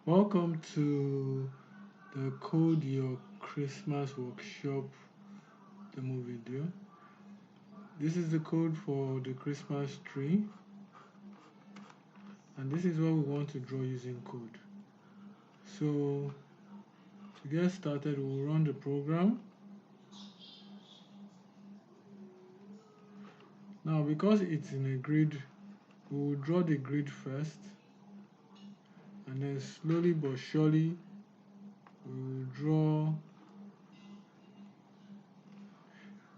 Welcome to the Code Your Christmas Workshop demo video. This is the code for the Christmas tree, and this is what we want to draw using code. So to get started, we'll run the program. Now, because it's in a grid, we'll draw the grid first, and then slowly but surely we'll draw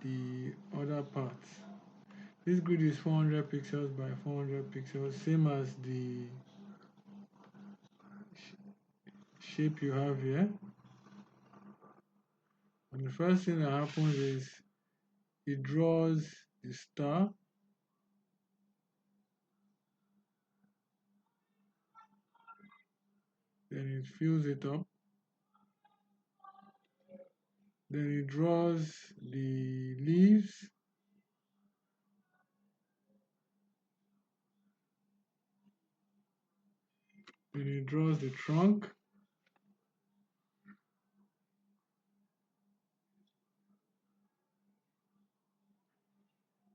the other parts. This grid is 400 pixels by 400 pixels, same as the shape you have here. And the first thing that happens is it draws the star, then it fills it up, then it draws the leaves, then it draws the trunk,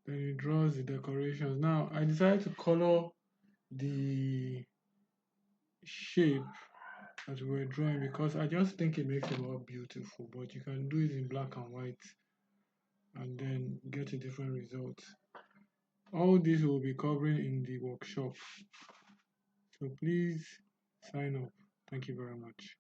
then it draws the decorations. Now I decided to color the shape that we're drawing because I just think it makes it more beautiful, but you can do it in black and white and then get a different result. All this will be covering in the workshop, so please sign up. Thank you very much.